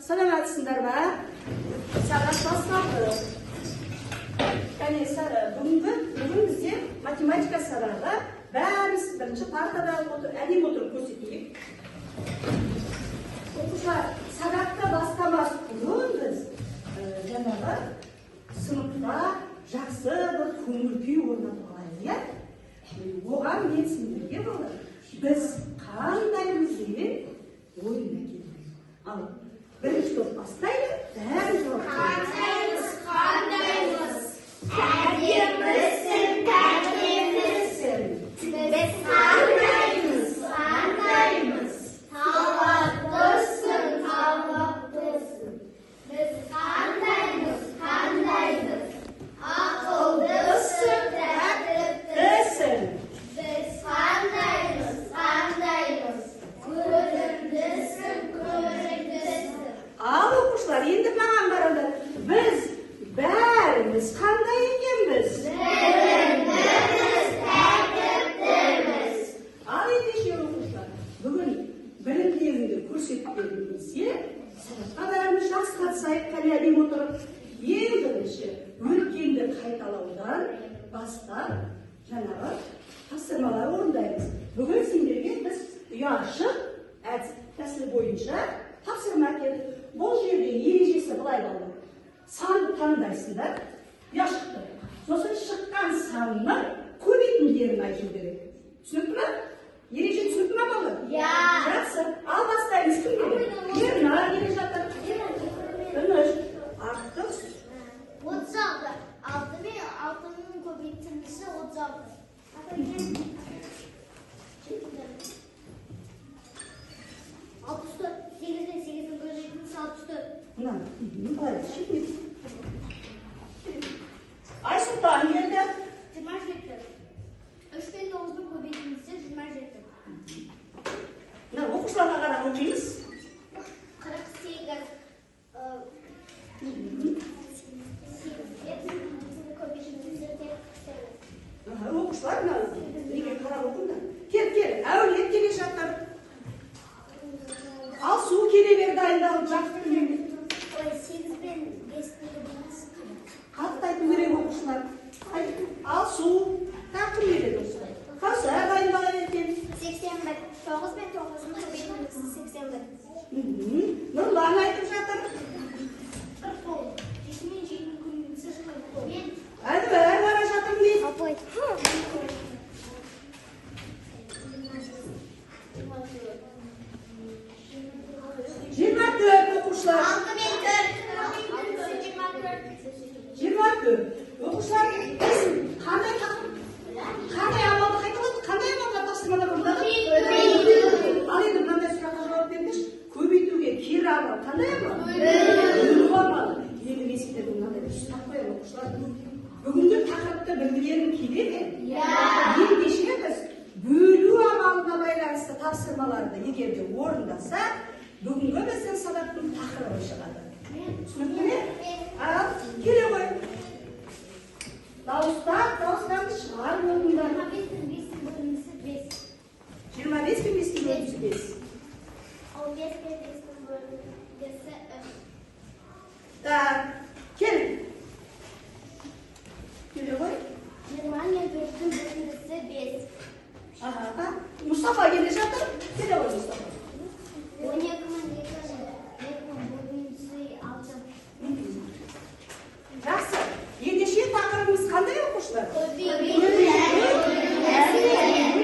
саламатсыңдар ма? Сағат басталды. Бүгін бізде математика сабағы. Бәріміз бірінші партада әдемі отырып көрсетейік. Оқушылар, сабаққа бастамас бұрын біз жаңағы сыныпта жақсы бір көңіл-күй орнатып алайық. Оған мен сендерге болады. Біз қандаймыз деген ойына келдік. Ал бірінші топ бастайды. Бәрі жауап. Қандаймыз. Әдемісің, тәтемісің. Біз қандаймыз. Талаптысың, талаптысың. Біз қандаймыз. Ақылдысың, тәртіптісің. Біз қандаймыз. Көрімдісің, көрімдісің. Ал оқушылар, енді маған қараңдар. Біз бәріміз қандай екенбіз? Білімдіміз, тәртіптіміз. Ал ендеше оқушылар, бүгін білімдеріңді көрсетіп берілсе, сабаққа бәріміз жақсы қатысайық, қане әдемі отырып. Ең бірінші өткенді қайталаудан бастап жаңағы тапсырмалар орындаймыз. Бүгін сендерге біз ұяшық тәсілі бойынша тапсырма келдік. Бұл жерде ережесі былай болды. Санды таңдайсыңдар, ұяшықты. Сосын шыққан санның көбейтіндерін айту керек. Түсінікті ме? Ереже түсінікті ме болды? Иә. Жақсы. Ал бастаймыз. Кім керек? Ернар келе жатыр. Тыныш. Артық. 36. 6 мен 6-ның көбейтіндісі 36. 64. 8 мен 8-дің көбейтіндісі 64. Мына, былай шешейік. Айсұлтан келді. 27. 3 пен 9-ның көбейтіндісі 27. Мына оқушыларға қарап оқимыз. 48. 8 Оқушылар неге қарап оқыңдар. Кел, әулет келе жатыр. Ал су келе бер дайындалып жатыр. 8 пен 5-дің көбейтіндісі Қатты айту керек оқушылар. Ал су тақым келеді осылай. Қауса дайындала берген. 81. 9 пен 9-ның көбейтіндісі 81. Нұрлан айтып жатыр. 49. 7 мен 7-ның көбейтіндісі 49. Әлі бара жатыр дейін. Апай. 24 оқушылар. 6 мен 4-ның 24. Оқушылар, қандай амалды қайталады? Қандай амалға тапсырмалар орындады? Ал енді мынандай сұраққа жауап беріңізші. Көбейтуге кері амал қандай амал? Бөлу амалы. Енді мен сендерге мынандай бір сұрақ қоямын оқушылар. Бүгінгі тақырыпты білгілерің келе ме? Ендеше біз бөлу амалына байланысты тапсырмаларды егер де орындаса, бүгінгі біздің сабақтың тақырыбы шығады. Түсінікті ме? Ал, келе ғой. Дауыстан шығар болыңдар. 25 пен 5-дің бөліндісі 5. 25 пен 5-дің бөліндісі 5. 15 пен 5-дің бөліндісі 3. Так, кел. Келе ғой. 20 мен 4-дің бөліндісі 5. Мұстафа келе жатыр. Келе ғой Мұстафа. 12 мен 2-дің бөліндісі 6. Жақсы. Ендеше тақырыбымыз қандай оқушылар?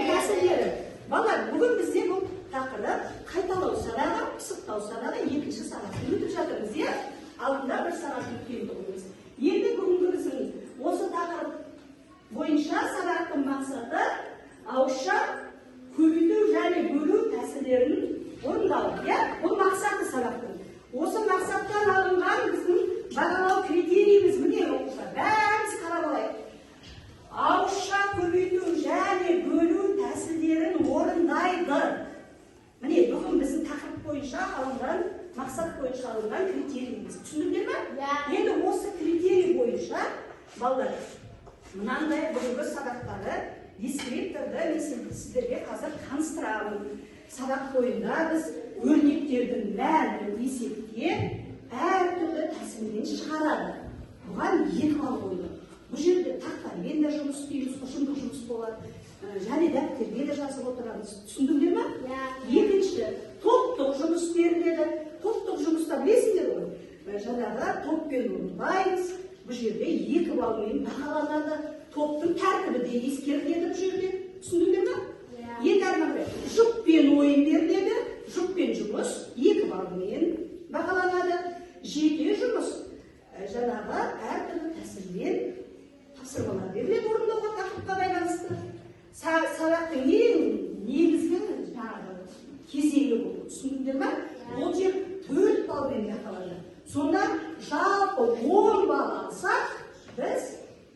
Тәсілдері. Балалар, бүгін бізде бұл тақырып қайталау сабағы, пысықтау сабағы екінші сағатын өтіп жатырмыз, иә? Алдында бір сағат өткен тұғымыз. Енді бүгінгі біздің осы тақырып бойынша сабақтың мақсаты ауызша көбейту және бөлу тәсілдерін орындау, иә? Бұл мақсаты сабақтың. Осы мақсаттан алынған біздің бағалау критерийіміз міне оқушылар. Бәріміз қарап алайық. Ауызша көбейту және бөлу тәсілдерін орындайды. Міне бүгін біздің тақырып бойынша алынған, мақсат бойынша алынған критерийіміз. Түсіндіңдер ме? Енді осы критерий бойынша балалар мынандай бүгінгі сабақтары дискрипторды мен сіздерге қазір таныстырамын. Сабақ бойында біз өрнектердің мәнін есептеп Бұған 2 балл қойды. Бұл жерде тақтамен де жұмыс істейміз, ұжымдық жұмыс болады. Және дәптерге де жазып отырамыз. Түсіндіңдер ме? Екінші, топтық жұмыс беріледі. Топтық жұмыста білесіңдер ғой. Жаңағы топпен орындаймыз. Бұл жерде 2 баллмен бағаланады. Топтың тәртібі де ескеріледі бұл жерде. Түсіндіңдер ме? Енді әрі жұппен ойын беріледі. Жұппен жұмыс 2 баллмен бағаланады. Жеке жұмыс жаңағы әртүрлі тәсілмен тапсырмалар беріледі орындауға тақырыпқа байланысты. Сабақтың ең негізгі кезеңі бұл. Түсіндіңдер ме? Ол жер 4 баллмен бағаланады. Сонда жалпы 10 балл алсақ, біз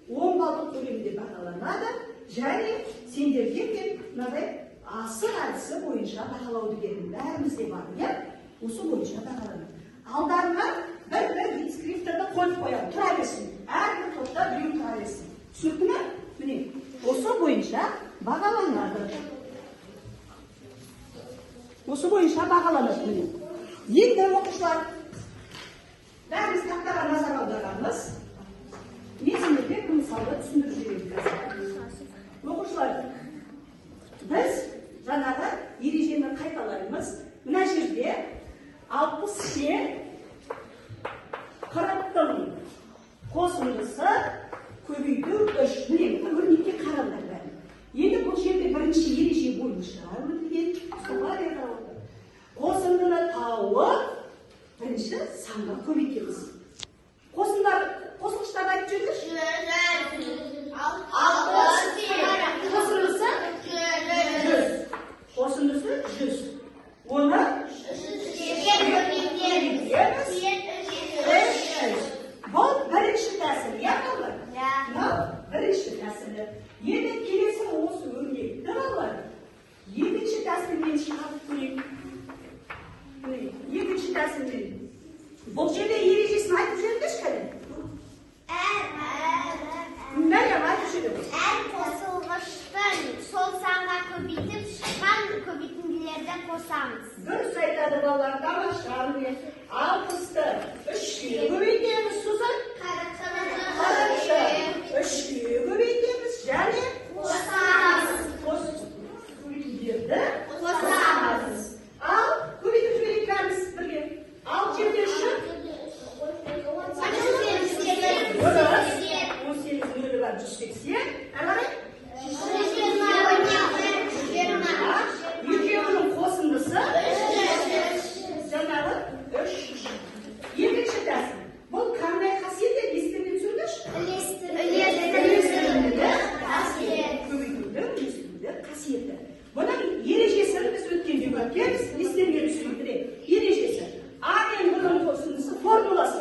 10 баллдық көлемде бағаланады. Және сендерге мен мынадай асық әдісі бойынша бағалауды беремін. Бәрімізде бар, иә? Осы бойынша бағаланады. Алдарына бір скрипторды қойып қоямын. Тұра берсін. Әрбір топта біреу тұра берсін. Түсінікті ме? Міне, осы бойынша бағаланады. Осы бойынша бағаланады. Міне. Енді оқушылар, бәріміз тақтаға назар аударамыз. Мен сендерге мысалды түсіндіріп жіберейін. Оқушылар, біз жаңағы ережені қайталаймыз. Мына жерде 60-ке 40-тың қосындысы көбейту 3. Міне, өрнекке қараңдар бәрі. Енді бұл жерде бірінші ереже бойынша өтілген. Қосындыны тауып, бірінші санға көбейтеміз. Қосылғыштарды айтып жүріңізші? 60. Қосындысы 100. Оны бұл бірінші тәсіл, иә балалар? Бірінші тәсілі. Енді келесі осы өрнекті балалар. Екінші тәсілмен шығарып көрейік. Екінші тәсілмен. Бұл жерде ережесін айтып жүріңізші кәде? Мәлем айтып жүріңіз. Әр қосылғыштың сол санға көбейтіп, шыққан көбейтінділерді қосамыз. Дұрыс айтады балалар, тамаша. 60-ты 3-ке көбейтеміз, Сузан. 40-ты 3-ке көбейтеміз, және қосамыз. Көбейтіндерді қосамыз. Ал көбейтіп жіберейік бәріміз бірге. Ал жерде үшін 18 нөлі бар 180. Әрі екеуінің қосындысы жаңағы 3. Екінші тәсіл. Бұл қандай қасиет еді? Естірген сөйлеші? Көбейтуді қасиеті. Бұның ережесін біз өткенде өткенбіз. Естірген сөйлетіре. Ережесі. А мен бұның қосындысы формуласы.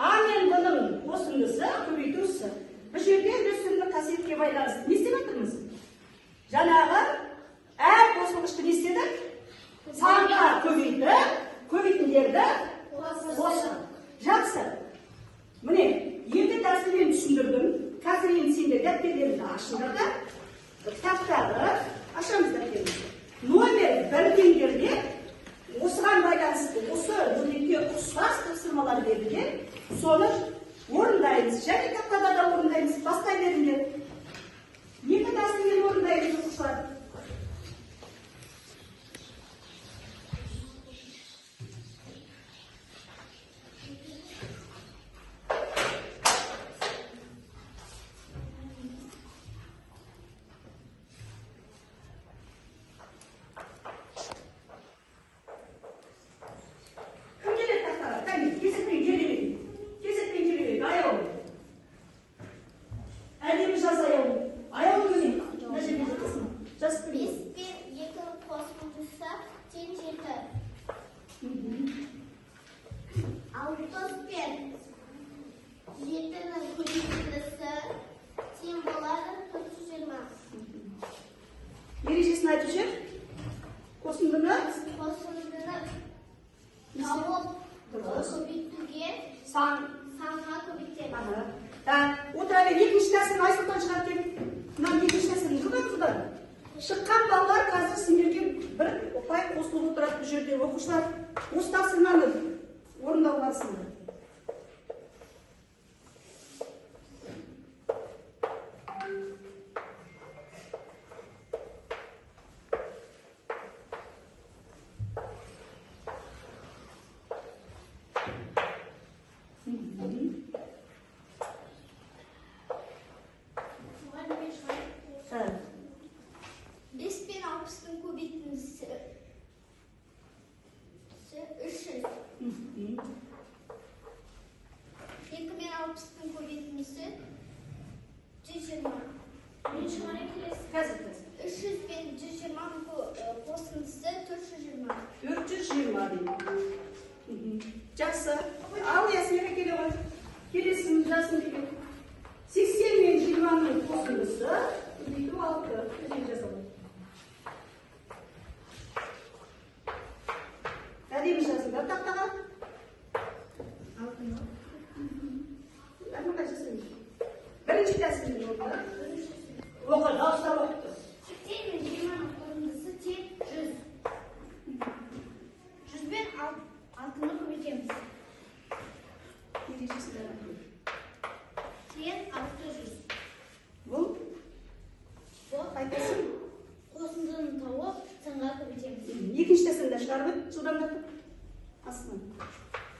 А мен бұның қосындысы көбейтусі. Бұл жерде үлесімді қасиетке байланысты. Не істеп отырмыз? Жаңағы әр қосылғышты не істедік? Санға көбейді, көбейтіндерді қосып. Жақсы. Міне, енді тәсілмен түсіндірдім. Қазір енді сендер дәптерлеріңді ашыңдар да, кітаптарды ашамыз дәптерімізді. Номер 1-ден осыған байланысты, осы өрнекке ұқсас тапсырмалар берілген, соны орындаймыз. Және тақтада да орындаймыз. Бастай беріңдер. Екі тәсілмен орындаймыз оқушылар. Ережесін айтып жүр. Қосындыны көбейтуге санға көбейтеміз. Отыра бер, екінші тәсілін Айсұлтан шығарып кел. Мынау екінші тәсілін жұбаңыздар. Шыққан балалар қазір сендерге бір ұпай қосылып отырады бұл жерде. Оқушылар осы тапсырманы орындау барысында. 2060'ın көбейтіндісі 120. Бірінші ғана келесі. Қазір. 300 пен 120 қосындысы 420. 420 дейді. Жақсы. Ал Ясмина келе ғой. Келесін жасын келе. 80 мен 20-ның қосындысы 6. Көзен жасалады. Әдемі жазыңдар тақтаға. Әмі қайсысын? Бірінші тәсілін оқы. Оқы, дауыстар оқыды. 80 мен 20-ның қосындысы тең 100. 100 бен 6-ны көбейтеміз. Тең 600. Бұл? Қайтасын? Қосындыны тауып, санға көбейтеміз. Екінші тәсілді шығарып, жылдамдатып. Астынан.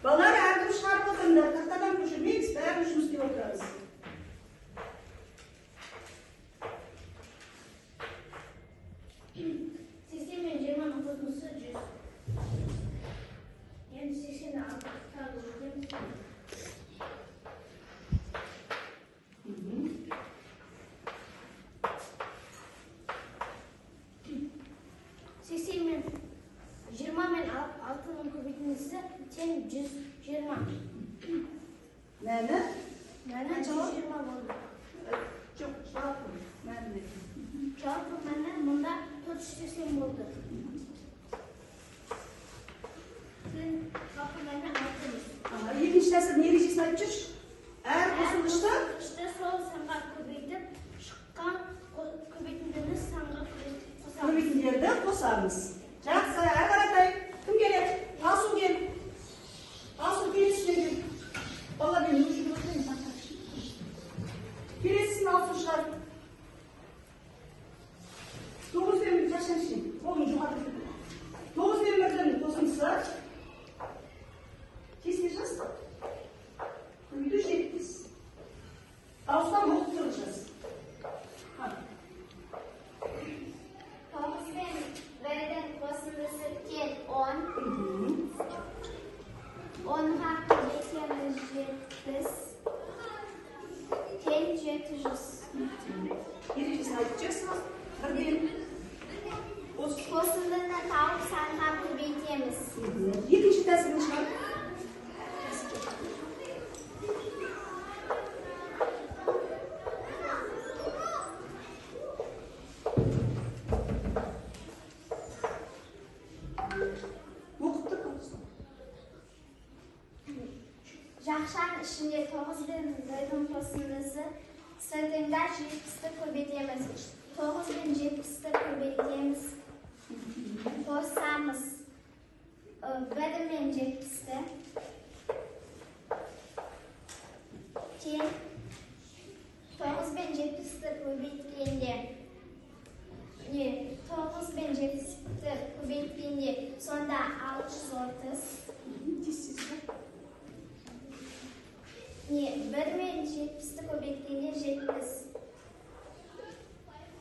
Балалар әркім шығарып отырыңдар, тақтадан көшірмейміз, бәрін жұмыс істеп отырамыз. Тең 120. Мәні? Мәні 120 болды. Жоқ, жалпы мәні. Жалпы мәні мұнда 480 болды. Жалпы мәні 600. Екінші тәсілдің ережесін айтып жүрші. Әр қосылышта сол санға көбейтіп, шыққан көбейтіндіні санға қосамыз. Көбейтіндерді қосамыз. Жақсы, әр қаратай. Кім келеді? Асу кел. Асу келесіне кел. Бала мен өшіп өтейін. Келесісін алсын шығар. 9 бен қашаншын? Қолын жоғары. 9 бен бірдің қосындысы. Кесіне жазды. Үйді 70. Дауыстан оқып тұрып жаз. 9 бен бірдің қосындысы тең 10. 10-ға көбейтеміз 70. Тең 700. Ережесін айтып жүрсің. Бірден. Қосындыны тауып санға көбейтеміз. Екінші тәсілін шығар. Жақшаның ішінде 9 бен бірдің қосындысы сыртында 70-ті көбейтеміз. 9 бен 70-ті көбейтеміз. Қосамыз. 1 мен 70-ті. Тең 9 бен 70-ті көбейткенде 9 бен 70-ті көбейткенде сонда 630. 1 мен 70-ті көбейткенде 70.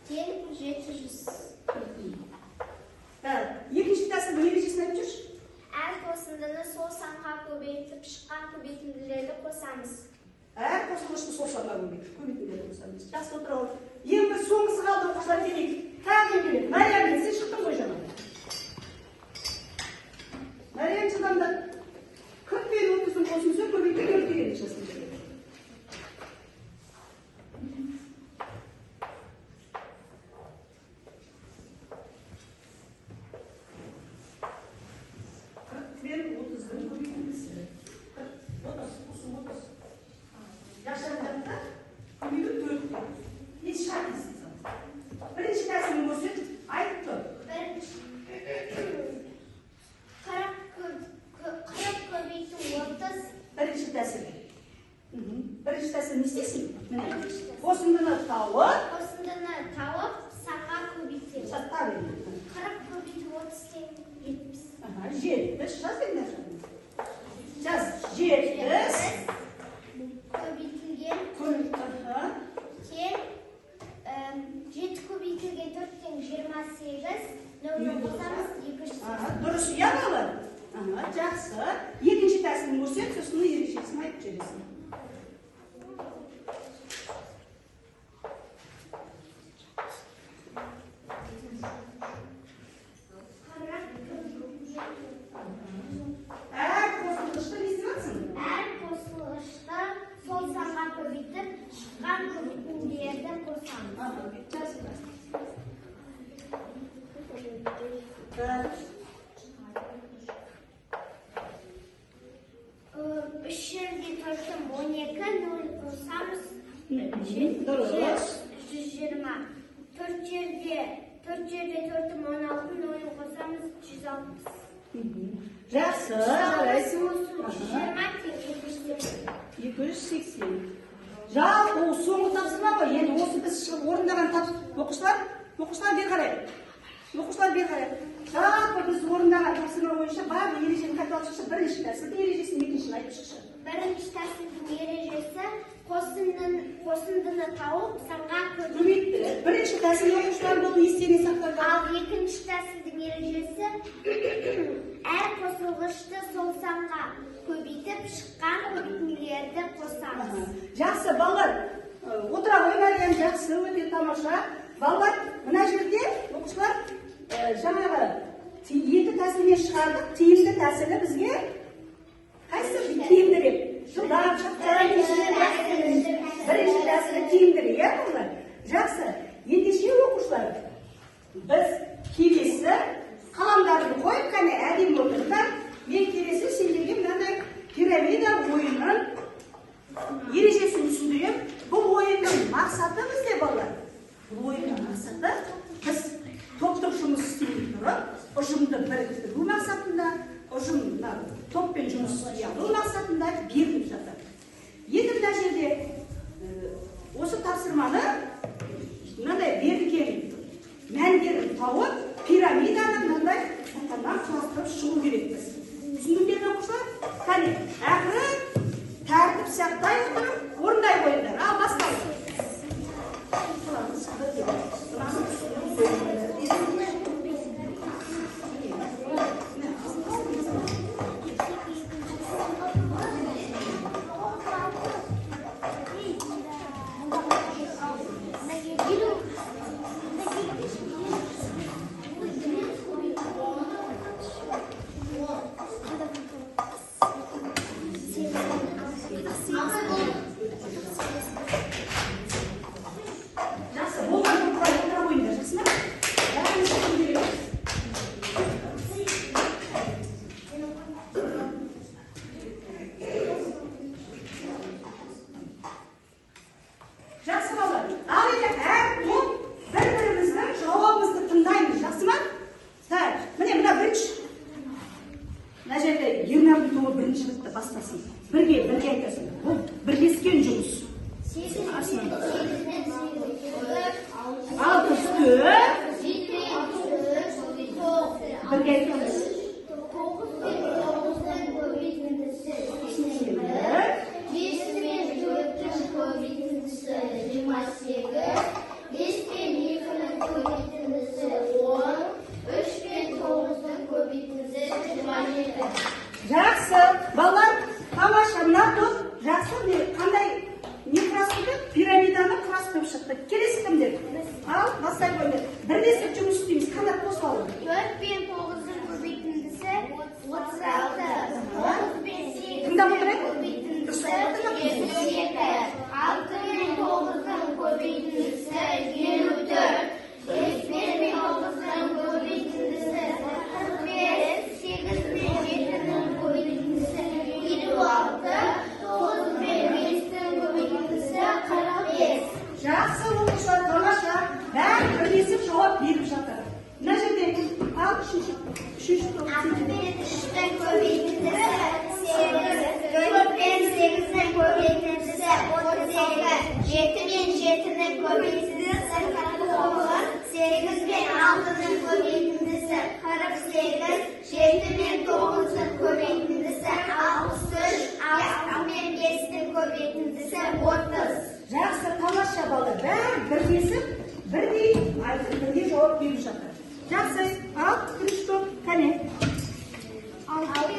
Тең 700. Екінші тәсілдің ережесін айтып жүрші. Әр қосындыны сол санға көбейтіп, шыққан көбейтінділерді қосамыз. Әр қосылышты сол санға көбейтіндерді қосамыз. Жақсы отыралым. Ең бір соңғысы қалды оқушылар келейік. Тағы келейік. Мәриям, сен шықтың ғой жаңа. Мәриям жылдамда 40 пен 30-ын қосымсы көбейтіп 4 келеді жасын. Бірінші тәсілін көрсет, айтты. Бірінші тәсіл. Бірінші тәсіл не істейсің? Қосындыны тауып, санға көбейтеміз. сатта береді. 40 көбейтіп 30 тең 70. 70 жаз беңдер жаз. 70 көбейтілген тең 7 көбейтілген 4 тең 28. Нөлді қосамыз 200. Дұрыс, иә бала? Жақсы. Екінші тәсілін көрсек, сосын ережесін айтып жібересің. Әр қосылғышты не істеп жатсың? Әр қосылғышты сол санға көбейтіп, шыққан көбейтінділерді қосамыз. Жақсы. Үш жерге төртім 12, 0 қосамыз. Дұрыс. 120. Төрт жерге төртім 16, 0 қосамыз. 160. Жақсы. Жарайсың. 220 280. Жалпы ол соңғы тапсырма ғой. Енді осы біз орындаған оқушылар бер қарай. Жалпы біз орындаған тапсырма бойынша барлық ережені қайталап шықшы. Бірінші тәсілдің ережесін, екіншісін айтып шықшы. Бірінші тәсілдің ережесі қосындыны тауып санға Көбейтті. Бірінші тәсіл оқушылар бұл естеріне сақталған. Ал екінші тәсілдің ережесі әр қосылғышты сол санға көбейтіп, шыққан көбейтінділерді қосамыз. Жақсы, балалар. Отыра ғой, Мариям, жақсы, өте тамаша. Балалар, мына жерде оқушылар жаңағы екі тәсілмен шығардық. Тиімді тәсілі бізге қайсы тиімдірек? Жылдам, шапшаң, бірінші тәсілі тиімдірек, иә, балалар? Жақсы. Ендеше оқушылар, біз келесі қаламдарды қойып, қане әдемі отырыңдар. Мен келесі сендерге мынандай пирамида ойынын ережесін түсіндірем. Бұл ойынның мақсаты бізде, балалар. Бұл ойынның мақсаты біз топтық жұмыс істей тұрып, ұжымды біріктіру мақсатында, ұжымда топпен жұмыс істей алу мақсатында беріліп жатыр. Енді мына жерде осы тапсырманы мынандай берілген мәндерін тауып, пирамиданы мынандай қатардан құрастырып шығу керекпіз. Түсіндіңдер ме оқушылар? Қане, ақырын тәртіп сақтай отырып, орындай қойыңдар. Ал бастайық. Бірге айтасың. Бұл бірлескен жұмыс. Алты үсті. Бірге айтамыз. 27. Жақсы, балалар, тамаша, мына топ жақсы, қандай не құрастырды? Пирамиданы құрастырып шықты. Келесі кімдер? Ал, бастай қойыңдар. Бірлесіп жұмыс істейміз. Қанат қосылады. 4 пен 9-ның көбейтіндісі 36. 9 пен 8-ның Тыңдап отырайық. көбейтіндісі 22. 6 пен 9-ның көбейтіндісі 24. 5 пен 9-ның көбейтіндісі 45. 8 пен 7-ның көбейтіндісі 56. 9 пен 5-ның көбейтіндісі 45. Жақсы, оқушылар, тамаша. Бәрі бірлесіп жауап беріп жатыр. Мына жерде ал үшінші топ. 6 пен 3-ның көбейтіндісі 8. 4 пен 8-ның көбейтіндісі 38. 7 пен 7-ның көбейтіндісі 49. 8 пен 6-ның көбейтіндісі 48. 7 пен 9-ның көбейтіндісі 63. 6 пен 5-ның көбейтіндісі 30. Жақсы, тамаша балалар. Бәрі бірлесіп, бірдей айтып, бірдей жауап беріп жатыр. Жақсы, ал бірінші топ, қане. 6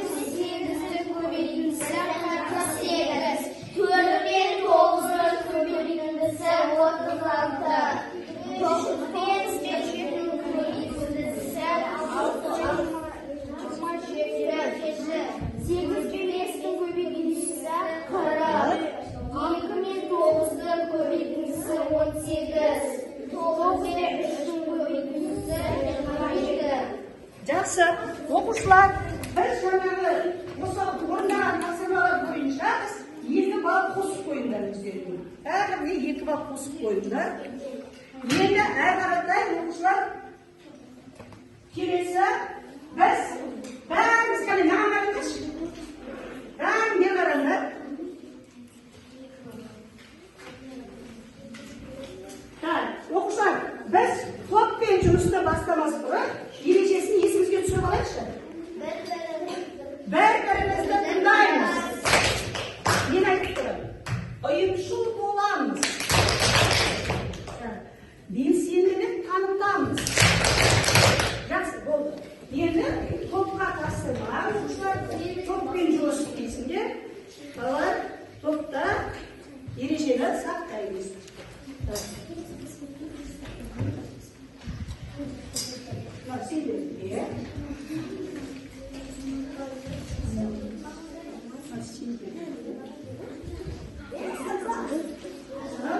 Оқушылар, бір жаңағы осы орындаған тапсырмалар бойынша екі бал қосып қойыңдар өздеріңе. Әрбіріне екі бал қосып қойыңдар. Енді әр қаратай оқушылар келесі біз бәріміз қане маған қараңдаршы. Бәріңе қараңдар. Оқушылар, біз топпен жұмысты бастамас бұрын ережесін есімізге түсіріп алайықшы. Бір-бірімізді тыңдаймыз. Мен айтып тұрмын. Ұйымшыл боламыз. Белсенділік танытамыз. Жақсы, болды. Енді топқа тапсырма. Оқушылар, топпен жұмыс істейсіңдер. Балалар, топта ережені сақтаймыз.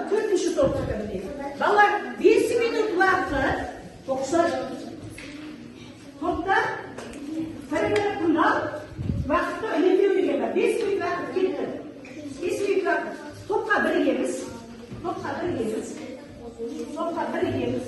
Төртінші топқа кірді. Балалар, 5 минут уақыт оқушылар топта бір-бірі тыңдап уақытты үнемдеуге бар. 5 минут уақыт кетті. 5 минут уақыт. Топқа бірігеміз. Топқа бірігеміз. Топқа бірігеміз.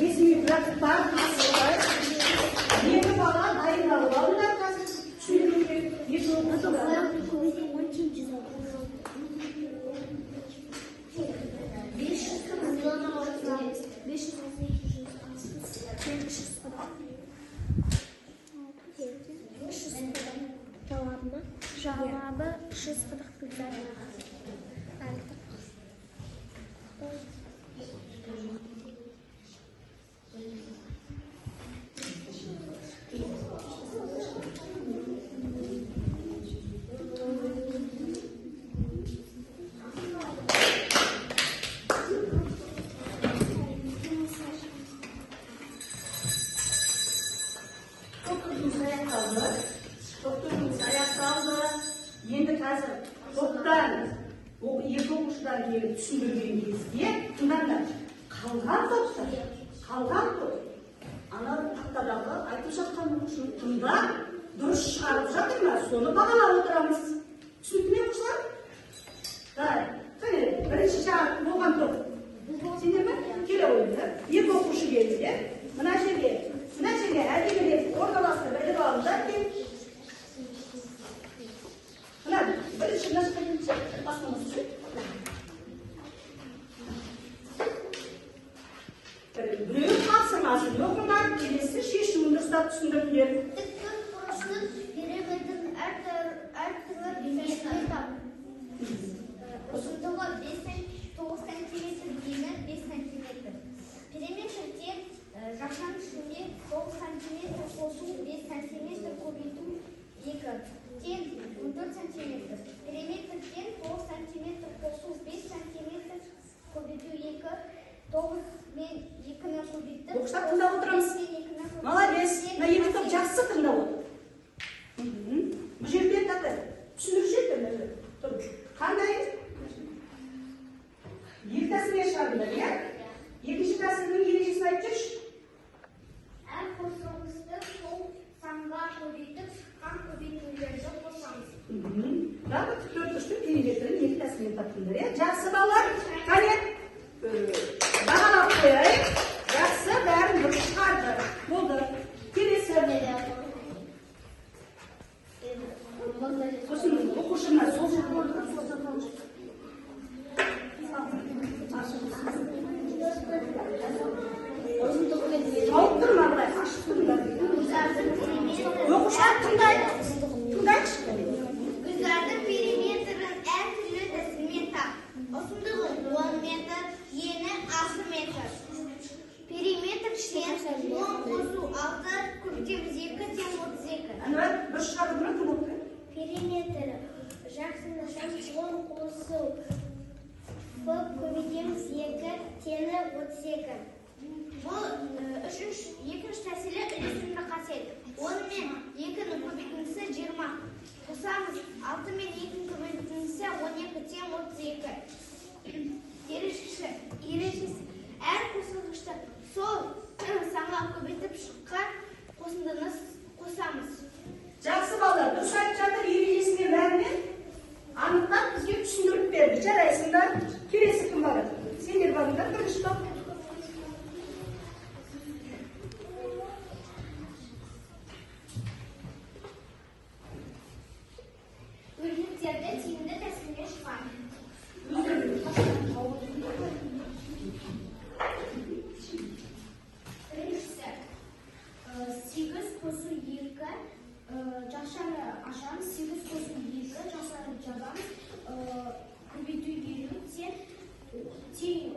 Biz mikroplar hastalar. Yeni falan ayırmalı. Onlar kasıt. Çünkü bir olmadı da. Cevabı 640 Doktorumuz ayaklandı. Енді қазір топтан екі оқушыдан келіп түсіндірген кезде тыңдаңдар. Қалған топ ана тақтадағы айтып жатқан оқушыны тыңдап дұрыс шығарып жатыр ма, соны бағалап отырамыз. Түсінді ме оқушылар? Бірінші жаңа болған топ. Сендер ме? Келе ойындар. Екі оқушы келді. Мына жерге әдемілеп орналасты біліп алыңдар. Бірінші нашқайынша басқамыз үшін. Біреу тапсырмасын оқыңдар, келесі шешімін дұрыстап түсіндіріңдер. Тіктің бұрышының пирамиданың әр түрлі бейнесін тап. Ұзындығы 9 см, ені 5 см. Периметрде жақшаның ішінде 9 см қосу, 5 см көбейту 2. Тең 14 см. Периметрден 9 см қосу, 5 см көбейту 2. 9 мен 2-ні көбейтіп. Оқушылар тыңдап отырамыз. Молодец. Мына екі топ жақсы тыңдап отыр. Бұл жерде түсіндіруші еді. Қандай? Екі тәсілге шығардыңдар, иә? Екінші тәсілдің ережесін айтып жүрші. Әр қосылысты сол санға көбейтіп, шыққан көбейтулерді қосамыз. Жалпы төртбұрыштың периметрін екі тәсілмен таптыңдар, иә? Жақсы балалар. Қане? Бағалап қояйық. Жақсы, бәрін дұрыс шығарды. Болды. Келесі. 10 қосу Б көбейтеміз 2 тені 32. Бұл екінші тәсілі үйлесімді қасиет. 10 мен 2-ні көбейтіндісі 20. Қосамыз 6 мен 2-ні көбейтіндісі 12 тең 32. Ережесі әр қосылғышты сол санға көбейтіп шыққан қосындыны қосамыз. Жақсы балалар, дұрыс айтып жатыр, ережесіне бәріне анықтап бізге түсіндіріп берді. Жарайсыңдар, келесі кім бар? Сендер барыңдар, бірінші топ. Өрнектерді тиімді тәсілмен шығады. Біріншісі 8 қосу 2 жақшаны ашамыз, 8 қосу 2 жақшаны жабамыз, көбейту 50 тең 10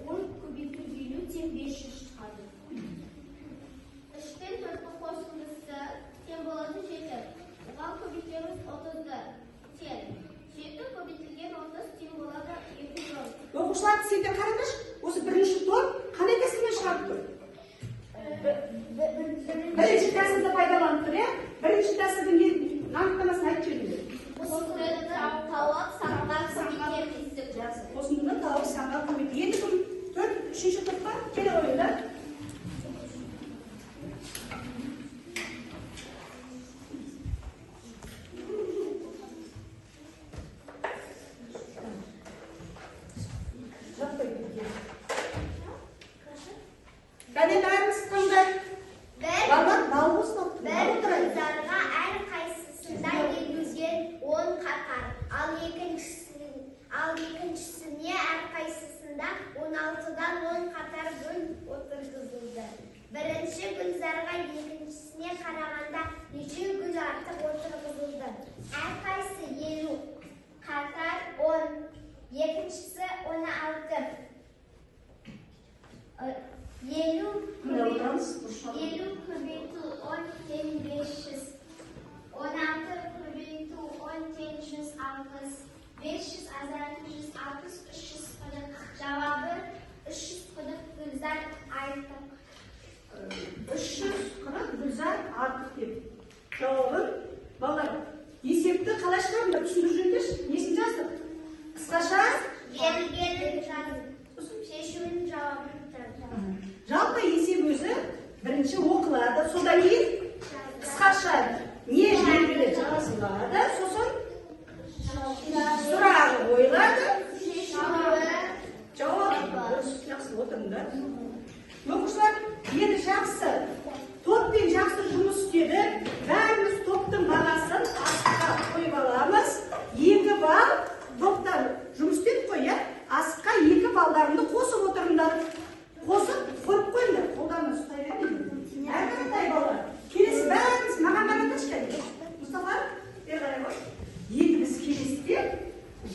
көбейту 50 тең 500 шығады. 3-тен 4-ті қосындысы тең болады 7. Оған көбейтеміз 30-ды тең. 7 көбейтілген 30 тең болады 200. Оқушылар сендер қараңдаршы, осы бірінші топ қандай тәсілмен шығарып тұр? Бірінші тәсілді пайдаланып тұр, бірінші тәсілдің анықтамасын айтып жіберіңдер. Қосындыны тауып санға көбейтеміз. Қосындыны тауып санға көбейтеміз. Енді кім? Үшінші топқа келе қойыңдар. Кәне бәріміз қандай? Балалар, бал қостап. Бір қыздарға әр қайсысында елуден 10 қатар, ал екіншісіне әр қайсысында 16-дан 10 қатар гүл отырғызылды. Бірінші гүлзарға екіншісіне қарағанда неше гүл артық отырғызылды. Әр қайсы 50 қатар 10, екіншісі 16. 50 көбейту 10 тең 500. 16 көбейту 10 тең 160. 500 азайту 160, 340. Жауабы 340 гүлзар артық. 340 гүлзар артық деп. Жауабын, балалар, есепті қалай шығарыңдар, түсіндіріп жүріңдерші. Несін жаздық? Қысқаша Берілгенін жазып, шешуін жауабын жазып. жалпы есеп өзі бірінші оқылады, содан кейін қысқаша не белгілі жазылады, сосын сұрағы қойылады, жауабы жақсы отырыңдар. Оқушылар, енді жақсы, топпен жақсы жұмыс істеді, бәріміз топтың бағасын асыққа қойып аламыз. 2 балл топтан жұмыс істедік қой, асыққа 2 балдарымды қосып отырыңдар. Қосып қойып қойыңдар, қолдарына ұстай бермейді. Әрқандай балалар. Келесі бәріміз маған қараңдаршы кәне. Мұстафа, бері қарай ғой. Енді біз келесіде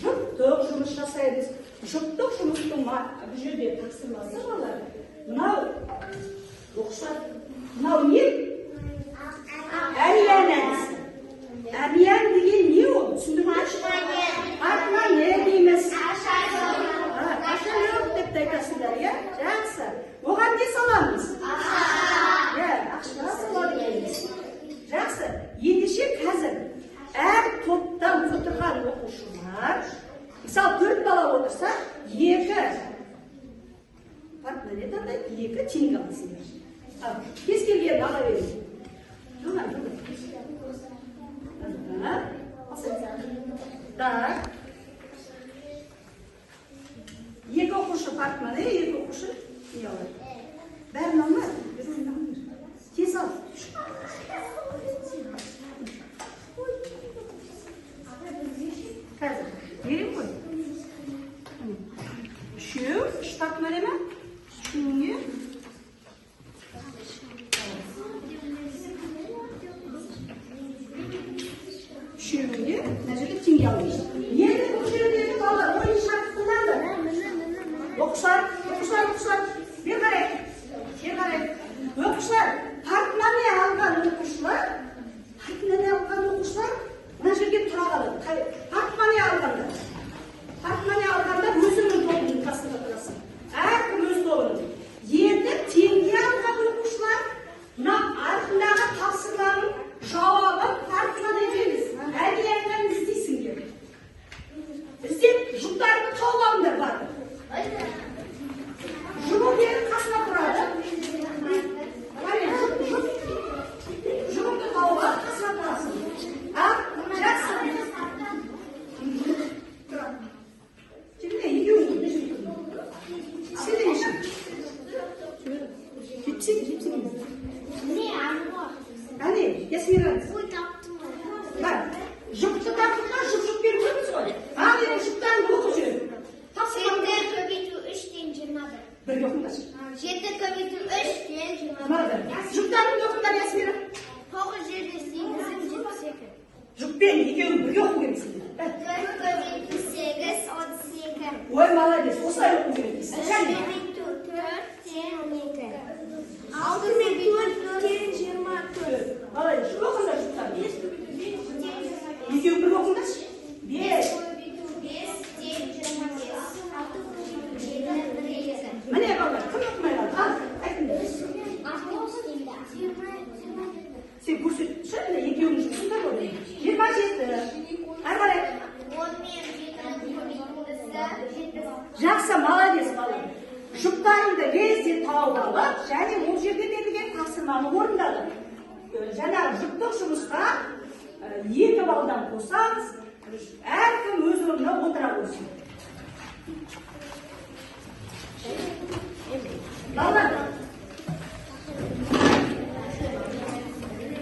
жұптық жұмыс жасаймыз. Жұптық жұмыстың бұл жерде тапсырмасы балалар. Мынау оқушылар, мынау не? Әмиян әдісі. Әмиян деген не ол? Түсіндіріңізші? Атмане дейміз. Ашайық деп айтасыңдар, иә? Жақсы. Оған не саламыз? Ақша салады дейміз. Жақсы. Ендеше қазір әр топтан отырған оқушылар, мысалы 4 бала отырса, 2 партнерден 2 теңге аласыңдар. Кез келген ала беріңіз. Так. 2 оқушы партманы, 2 оқушы не алады? Бәрін алмайды. Тез ал. Қазір берем ғой. 3 партманы ма? 3-ге. Үшеуінде мына жерде теңге алыңыз. Енді бұл жердегі балалар ойын шарттыңдар. Оқушылар, бер қарай. Оқушылар, партманы алған оқушылар, мына жерге тұра қалады. Портмоне алғанда. Портмоне алғанда өзіңнің тобыңның қасында тұрасың. Әркім өз тобының. Енді теңге алған оқушылар мына артындағы тапсырманың жауабын тартқан екенбіз. Әдейі іздейсіңдер. Іздеп жұптарыңды тауып алыңдар бар. Жұбы беріп қасына тұрады. Жұбымды тауып алып қасына тұрасың. Жақсы. Şimdi yiyorum. Şimdi yaşam. Gipsi. Ne anı? Hani Yasmira. Bu yaptım. Bak. Juptu taktıklar jup bir kırmızı var. Hani juptan bu kuşu. Жеті көбейту 3-тен 21. Bir yokumdaş. 7 көбейту 3-тен 21. Vardı. Juptanın yokumlar Yasmira. 9 7 8 72. Jup ben yiyorum bir yokum gibisin. 4 көбейту 8 32. Oy malades. Osay yokum gibisin. 3 көбейту 4-тен 12. 6 көбейту 4-тен 24. Malades. Şu yokumlar juptan. 5 көбейту 5 Yiyorum bir yokumdaş. 5 көбейту 5 тен 25. 6 көбейту 7 1 2. Mane yapalım. Kim yokumaya aldı? Al. Aytın. Sen bu süt şöyle yiyorum jupsun da böyle. 27. Arbalay. Жақсы, молодец бала. Жұптарыңды лезде тауып алып, және ол жерде берілген тапсырманы орындады. Жаңағы жұптық жұмысқа 2 балдан қосамыз, әркім өз орнына отыра қойсын. Балалар,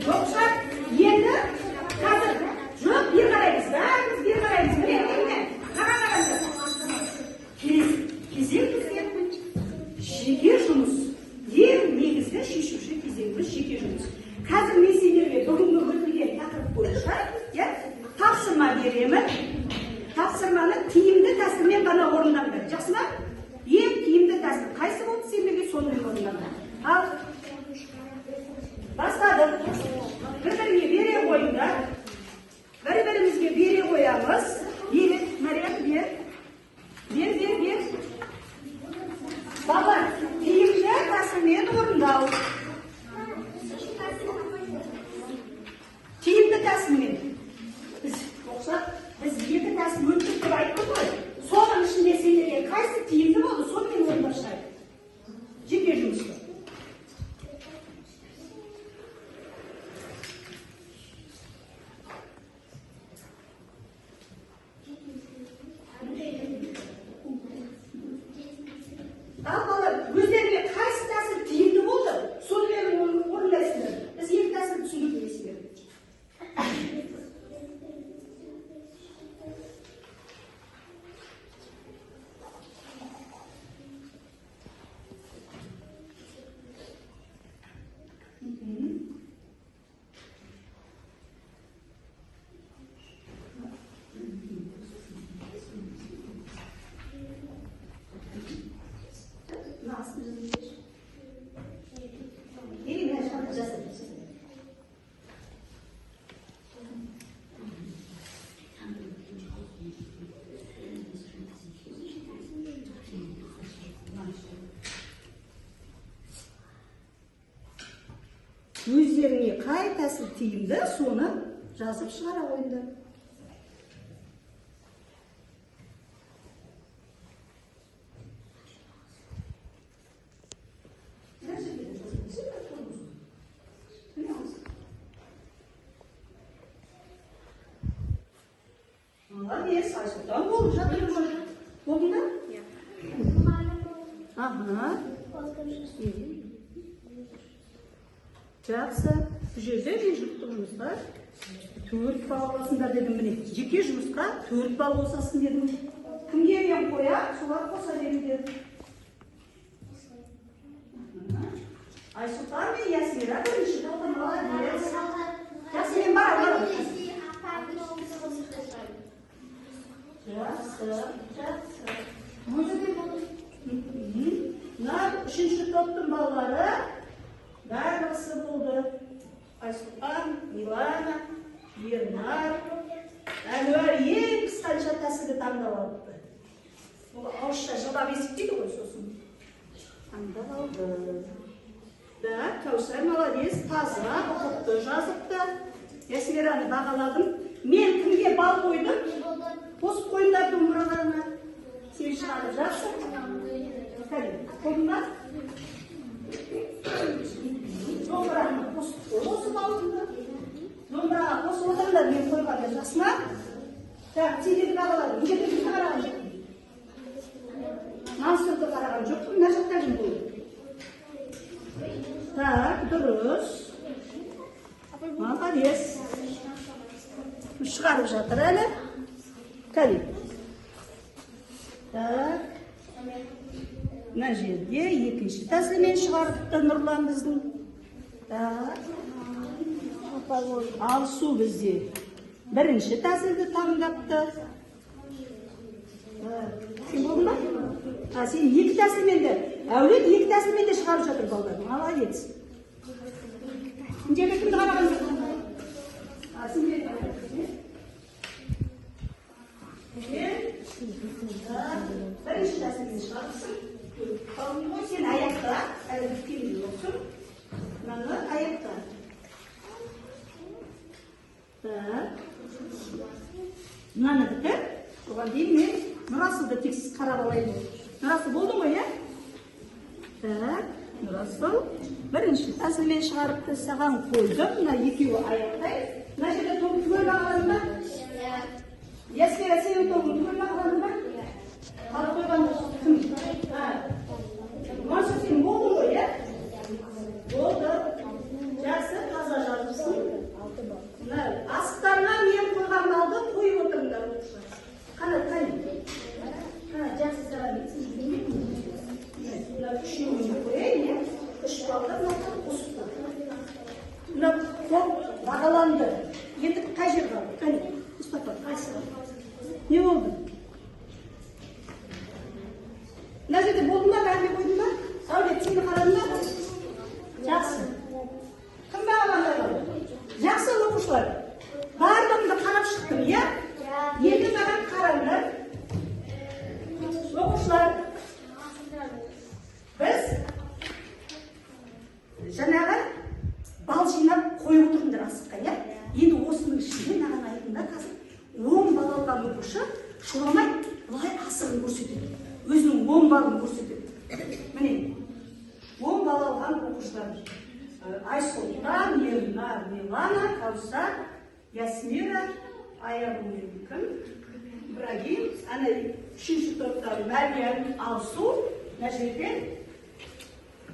жоқшылар, енді қазір жоқ бер қараймыз, бәріміз бер қараймыз. Міне, қараңыздар. Кезең бізге жеке жұмыс. Ең негізгі шешуші кезеңіміз жеке жұмыс. Қазір мен сендерге бүгінгі өтілген тақырып бойынша тапсырма беремін. Тапсырманы тиімді тәсілмен ғана орындаңдар. Жақсы ма? Ең тиімді тәсіл қайсы болды сендерге сонымен орындаңдар. Ал бастадым. Бір-біріне бере қойыңдар. Бір-бірімізге бере қоямыз. Бер, Мариям, бер. Бер. Бала, тиімді тәсілмен орындау. Тиімді тәсілмен. Біз 2 тәсіл өттік деп айттық қой. Соның ішінде сендерге қайсы тиімді болды, сонымен орындап шығайық. Жеке жұмысты. Ал балалар, өздеріңе қайсы тәсіл тиімді болды, сонымен орындайсыңдар. Біз 2 тәсіл түсіндік дейсіңдер. Өздеріңе қай тәсіл тиімді, соны жазып шығара қойыңдар. Молодец, Айсұлтан болып жатыр. Болды ма? Ага. Жақсы. Бұл жерде мен жұптық жұмысқа 4 балл аласыңдар дедім. Міне, жеке жұмысқа 4 балл қосасың дедім. Кімге мен қоя, солар қоса беріңдер. Айсұлтан мен Ясмира бірінші болды. Молодец. Жақсы, мен барам. Жақсы. Мына 3-ші топтың балалары барлығы болды. Айсұлтан, Милана, Ернар. Әнуар ең қысқа орташа тәсілді таңдап алыпты. Бұл ауызша жылдам есептейді ғой сосын. Таңдап алды. Да, Кәусар молодец, таза, ұқыпты жазыпты. Ясмираны бағаладым. Мен кімге бал қойдым? Қосып қойыңдар домбыраларына. Сен шығарып жақсы. Қолыңдар. Домбыраны қосып алдыңдар. Домбыраға қосып отырыңдар, мен қойғанда жасына. Так, сендерді бағаладым. Сендерді қараған жоқпын. Мансұрды қараған жоқпын, мына жақтарын қойдым. Так, дұрыс. Молодец. Шығарып жатыр әлі. Кәлі. Так. Мына жерде екінші тәсілмен шығарыпты Нұрлан біздің. Так. Алсу бізде бірінші тәсілді таңдапты. Сен болдың ба? Сен екі тәсілмен де, әулет екі тәсілмен де шығарып жатыр балдар. Молодец. Сендерге кімді қараған жоқ? Сендерге қараған жоқ. Бірінші тәсілмен шығарыпсың. Сен аяқта, әлі біткенде жоқсың. Мынаны аяқта. Мынаны бітір. Оған дейін мен Нұрасылды тексіз қарап алайын. Нұрасыл болдың ғой, е? Так, Нұрасыл бірінші тәсілмен шығарыпты, саған қойдым. Мына екеуі аяқтай. Мына жерде тобы түгел бағалады ма? Ясмира, сенің тобың түгел бағалады ма? Қалып қойғанда кім? Мансұр, сен болдың ғой, е? Болды. Жақсы, таза жазыпсың. Асықтарына мен қойған балды қойып отырыңдар оқушылар. Қанат, қайын. Жақсы саған етсің. Үшеуіне қойайын, үш балды мынақтан қосып тұр. Мына қол бағаланды. Енді қай жер қалды? Қане, Мұстафа, қайсы қалды? Не болды? Мына жерде болды ма, бәріне қойдың ба? Сәулет, сені қарадың ба? Жақсы. Кім бағаланды қалды? Жақсы оқушылар. Барлығымды қарап шықтым, иә? Енді маған қараңдар. Оқушылар, біз жаңағы бал жинап қойып отырыңдар асыққа, иә? Енді осының ішінде маған айтыңдар, қазір 10 бал алған оқушы шурамай былай асығын көрсетеді. Өзінің 10 балын көрсетеді. Міне, 10 бал алған оқушылар. Айсұлтан, Ернар, Милана, Кәусар, Ясмира, Аягүл кім? Ибрагим, ана үшінші топтар Мәриям, Алсу, мына жерде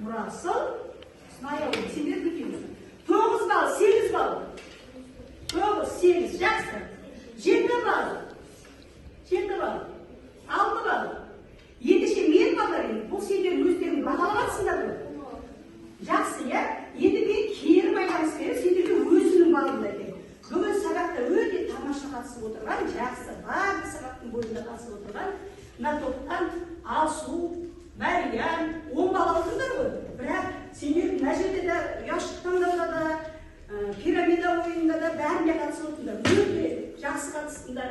Нұрасыл, Смайыл, сендер бітеміз. 9 бал, 8 бал. 9, 8, жақсы. 7 бал. 7 бал. 6 бал. Ендеше мен балдар, бұл сендер өздерін бағалағансыңдар ғой. Жақсы, иә? Енді мен кері байланыс беріп, сендерге өзінің балында екен. Бүгін сабақта өте тамаша қатысып отырған, жақсы, барлық сабақтың бойында қатысып отырған, мына топтан Алсу, Мәриям, 10 бал алдыңдар ғой. Бірақ сендер мына жерде де ұяшық таңдауда да, пирамида ойында да бәріне қатысып отырсыңдар. Өте жақсы қатыстыңдар.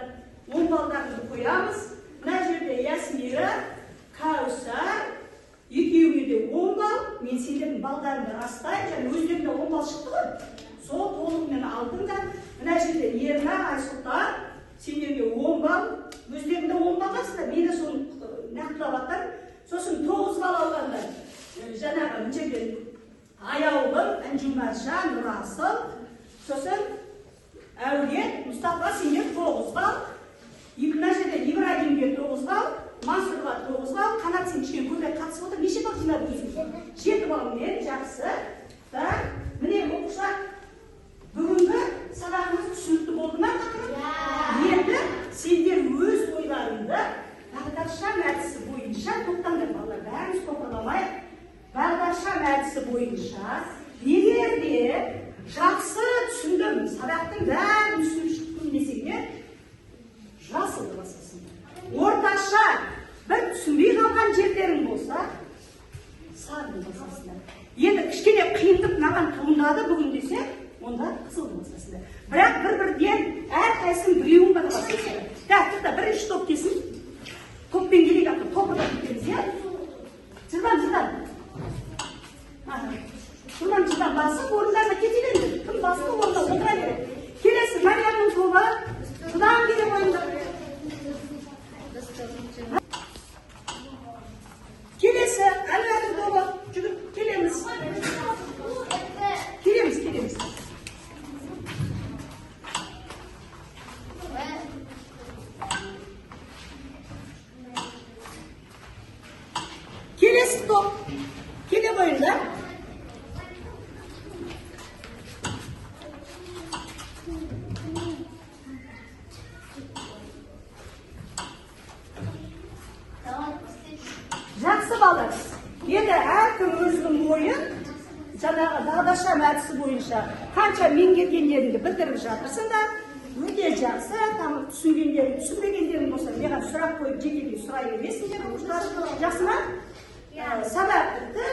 10 балдарыңды қоямыз. Мына жерде Ясмира, Кәусар, екеуіне де 10 бал, мен сендердің балдарыңды растайын, және өздерінде 10 бал шықты ғой. Сол толығымен алдыңдар. Мына жерде Ернар, Айсұлтан, сендерге 10 бал, өздерінде 10 бал қасында, мені соны нақтылап аттар. Сосын 9 бал алғандар. Жаңағы мына жерден Аяулым, Әнжумаржан, Нұрасыл, сосын Әулет, Мұстафа, сендер 9 бал. Мына жерде Ибрагимге 9 бал. Мансұрға 9 бал, Қанат сен кішкене көбірек қатысып отыр. Неше бал жинап өзің? 7 балмен, жақсы. Так, міне оқушылар, бүгінгі сабағымыз түсінікті болды ма тақырып? Енді сендер өз ойларыңды бағдаршам әдісі бойынша топтаңдар балалар, бәріміз топырламайық. Бағдаршам әдісі бойынша егер де жақсы түсіндім, сабақтың бәрін түсініп шықтым десеңдер, жасылды басасың. Орташа бір түсінбей қалған жерлерің болса, сарыны басасыңдар. Енді кішкене қиындық маған туындады бүгін десе, онда қызылды басасыңдар. Бірақ бір-бірден әрқайсың біреуін ғана басасыңдар. Так, бірінші Жылдам. Жылдам басып, орындарына кетелеңдер. Кім басты орында отыра береді. Келесі Мариямның тобы. Жылдам келе қойыңдар. Келесі Әлияның тобы. Жүгіп келеміз. Келеміз. Келесі топ. Келе қойыңдар. Жақсы балдар. Енді әркім өзінің ойын жаңағы дағдаршам әдісі бойынша қанша меңгергендеріңді білдіріп жатырсыңдар. Өте жақсы, түсінбегендерің болса, маған сұрақ қойып жеке сұрай бересіңдер. Жақсы ма? Сабақ бітті.